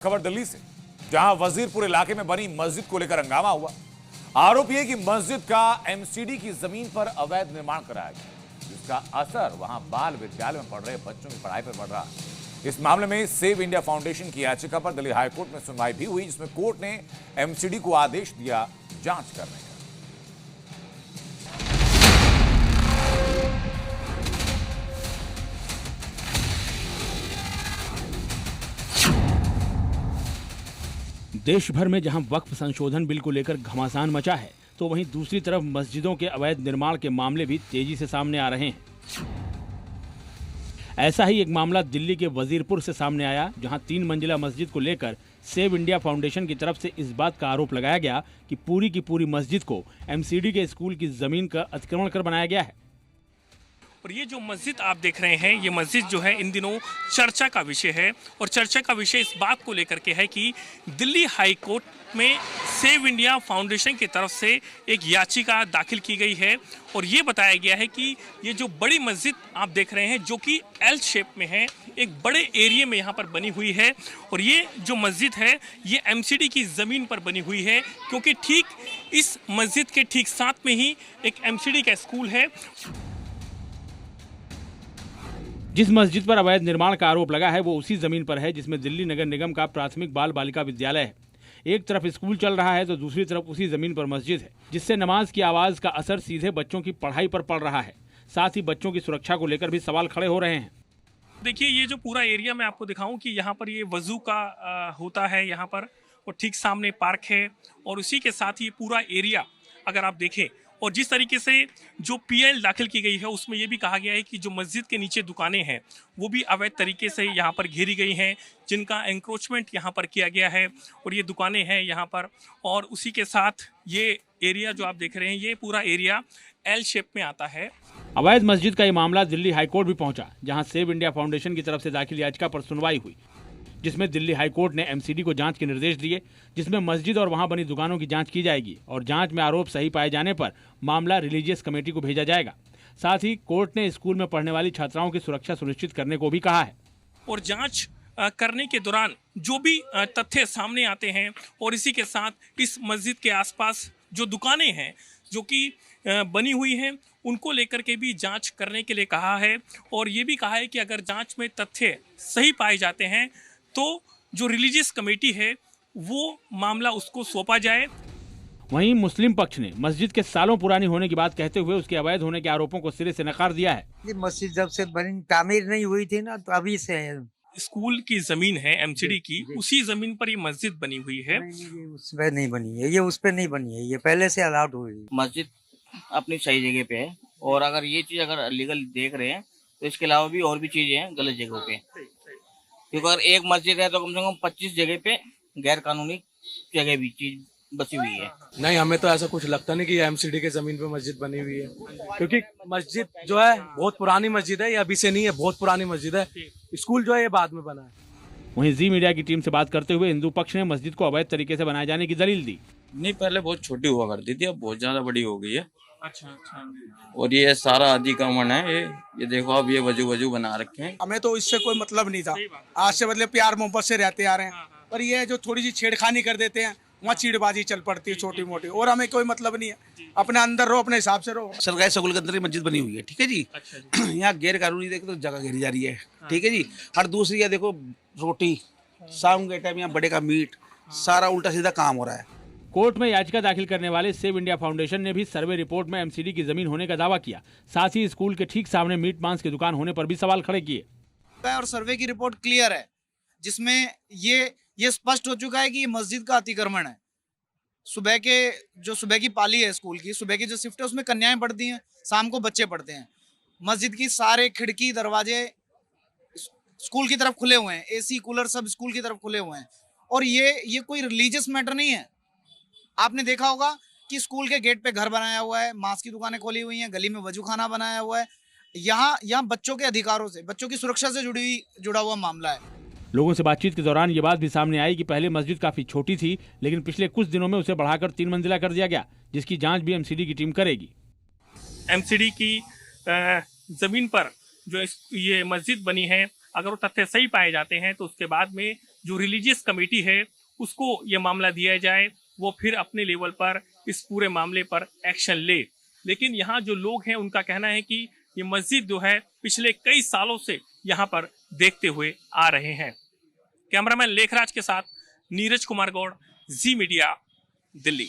खबर दिल्ली से, जहां वजीरपुर इलाके में बनी मस्जिद को लेकर हंगामा हुआ। आरोप यह कि मस्जिद का एमसीडी की जमीन पर अवैध निर्माण कराया गया, जिसका असर वहां बाल विद्यालय में पढ़ रहे बच्चों की पढ़ाई पर पड़ रहा है। इस मामले में सेव इंडिया फाउंडेशन की याचिका पर दिल्ली हाईकोर्ट में सुनवाई भी हुई, जिसमें कोर्ट ने एमसीडी को आदेश दिया जांच करने का। देश भर में जहां वक्फ संशोधन बिल को लेकर घमासान मचा है, तो वहीं दूसरी तरफ मस्जिदों के अवैध निर्माण के मामले भी तेजी से सामने आ रहे हैं। ऐसा ही एक मामला दिल्ली के वजीरपुर से सामने आया, जहां 3 मंजिला मस्जिद को लेकर सेव इंडिया फाउंडेशन की तरफ से इस बात का आरोप लगाया गया कि पूरी की पूरी मस्जिद को एमसीडी के स्कूल की जमीन का अतिक्रमण कर बनाया गया है। और ये जो मस्जिद आप देख रहे हैं, ये मस्जिद जो है इन दिनों चर्चा का विषय है। और चर्चा का विषय इस बात को लेकर के है कि दिल्ली हाई कोर्ट में सेव इंडिया फाउंडेशन की तरफ से एक याचिका दाखिल की गई है और ये बताया गया है कि ये जो बड़ी मस्जिद आप देख रहे हैं, जो कि एल शेप में है, एक बड़े एरिया में यहाँ पर बनी हुई है। और ये जो मस्जिद है, ये एमसीडी की ज़मीन पर बनी हुई है, क्योंकि ठीक इस मस्जिद के ठीक साथ में ही एक एमसीडी का स्कूल है। जिस मस्जिद पर अवैध निर्माण का आरोप लगा है, वो उसी जमीन पर है जिसमें दिल्ली नगर निगम का प्राथमिक बाल बालिका विद्यालय है। एक तरफ स्कूल चल रहा है तो दूसरी तरफ उसी जमीन पर मस्जिद है, जिससे नमाज की आवाज का असर सीधे बच्चों की पढ़ाई पर पड़ रहा है। साथ ही बच्चों की सुरक्षा को लेकर भी सवाल खड़े हो रहे हैं। देखिए, ये जो पूरा एरिया मैं आपको दिखाऊं कि यहाँ पर ये वजू का होता है यहाँ पर, और ठीक सामने पार्क है और उसी के साथ ही पूरा एरिया अगर आप देखें, और जिस तरीके से जो पीएल दाखिल की गई है उसमें ये भी कहा गया है कि जो मस्जिद के नीचे दुकानें हैं वो भी अवैध तरीके से यहाँ पर घेरी गई हैं, जिनका एंक्रोचमेंट यहाँ पर किया गया है और ये दुकानें हैं यहाँ पर। और उसी के साथ ये एरिया जो आप देख रहे हैं, ये पूरा एरिया एल शेप में आता है। अवैध मस्जिद का ये मामला दिल्ली हाईकोर्ट भी पहुंचा, जहां सेव इंडिया फाउंडेशन की तरफ से दाखिल याचिका पर सुनवाई हुई, जिसमें दिल्ली हाईकोर्ट ने एमसीडी को जांच के निर्देश दिए, जिसमें मस्जिद और वहां बनी दुकानों की जांच की जाएगी और जांच में आरोप सही पाए जाने पर मामला रिलीजियस कमेटी को भेजा जाएगा। साथ ही कोर्ट ने स्कूल में पढ़ने वाली छात्राओं की सुरक्षा सुनिश्चित करने को भी कहा है। और जांच करने के दौरान जो भी तथ्य सामने आते हैं, और इसी के साथ इस मस्जिद के आसपास जो दुकानें हैं जो कि बनी हुई हैं, उनको लेकर के भी जांच करने के लिए कहा है। और ये भी कहा है कि अगर जांच में तथ्य सही पाए जाते हैं तो जो रिलीजियस कमेटी है वो मामला उसको सौंपा जाए। वहीं मुस्लिम पक्ष ने मस्जिद के सालों पुरानी होने की बात कहते हुए उसके अवैध होने के आरोपों को सिरे से नकार दिया है। ये मस्जिद जब से बनी, तामीर नहीं हुई थी ना, तो अभी से है। स्कूल की जमीन है एमसीडी की, उसी जमीन पर ये मस्जिद बनी हुई है। ये उस पे नहीं बनी है, ये उस पे नहीं बनी है, ये पहले से अलाउड हुई है। मस्जिद अपनी सही जगह पे है, और अगर ये चीज अगर लीगल देख रहे हैं तो इसके अलावा भी और भी चीजें हैं गलत जगहों पे, क्योंकि अगर एक मस्जिद है तो कम से कम 25 जगह पे गैर कानूनी जगह भी चीज बची हुई है। नहीं, हमें तो ऐसा कुछ लगता नहीं कि ये एमसीडी के जमीन पे मस्जिद बनी हुई है, क्योंकि मस्जिद जो है बहुत पुरानी मस्जिद है, ये अभी से नहीं है, बहुत पुरानी मस्जिद है। स्कूल जो है ये बाद में बना है। वहीं जी मीडिया की टीम से बात करते हुए हिंदू पक्ष ने मस्जिद को अवैध तरीके से बनाए जाने की दलील दी। नहीं, पहले बहुत छोटी हुआ करती थी, अब बहुत ज्यादा बड़ी हो गई है। अच्छा। और ये सारा अतिक्रमण है, ये देखो, अब ये वजू बना रखे हैं। हमें तो इससे कोई मतलब नहीं था, आज से बदले प्यार मोहब्बत से रहते आ रहे हैं। पर ये जो थोड़ी सी छेड़खानी कर देते हैं, वहाँ चीड़बाजी चल पड़ती है छोटी मोटी, और हमें कोई मतलब नहीं है। अपने अंदर रहो, अपने हिसाब से रहो। सरकारी स्कूल के अंदर ही मस्जिद बनी हुई है, ठीक है जी। यहाँ गैर कानूनी देखो तो जगह घेरी जा रही है, ठीक है जी। और दूसरी है, देखो रोटी शाम के टाइम यहाँ बड़े का मीट, सारा उल्टा सीधा काम हो रहा है। कोर्ट में याचिका दाखिल करने वाले सेव इंडिया फाउंडेशन ने भी सर्वे रिपोर्ट में एमसीडी की जमीन होने का दावा किया। साथ ही स्कूल के ठीक सामने मीट मांस की दुकान होने पर भी सवाल खड़े किए। और सर्वे की रिपोर्ट क्लियर है, जिसमें ये स्पष्ट हो चुका है कि ये मस्जिद का अतिक्रमण है। सुबह की पाली है स्कूल की, सुबह की जो शिफ्ट है उसमें कन्याएं पढ़ती हैं, शाम को बच्चे पढ़ते हैं। मस्जिद की सारे खिड़की दरवाजे स्कूल की तरफ खुले हुए हैं, एसी कूलर सब स्कूल की तरफ खुले हुए हैं। और ये कोई रिलीजियस मैटर नहीं है। आपने देखा होगा कि स्कूल के गेट पे घर बनाया हुआ है, मांस की दुकानें खोली हुई हैं, गली में वजू खाना बनाया हुआ है। यहाँ बच्चों के अधिकारों से, बच्चों की सुरक्षा से जुड़ा हुआ मामला है। लोगों से बातचीत के दौरान ये बात भी सामने आई कि पहले मस्जिद काफी छोटी थी, लेकिन पिछले कुछ दिनों में उसे बढ़ाकर 3 मंजिला कर दिया गया, जिसकी जांच भी एमसीडी की टीम करेगी। एमसीडी की जमीन पर जो ये मस्जिद बनी है, अगर वो तथ्य सही पाए जाते हैं तो उसके बाद में जो रिलीजियस कमेटी है उसको ये मामला दिया जाए, वो फिर अपने लेवल पर इस पूरे मामले पर एक्शन ले। लेकिन यहाँ जो लोग हैं उनका कहना है कि ये मस्जिद जो है पिछले कई सालों से यहाँ पर देखते हुए आ रहे हैं। कैमरामैन लेखराज के साथ नीरज कुमार गौड़, जी मीडिया, दिल्ली।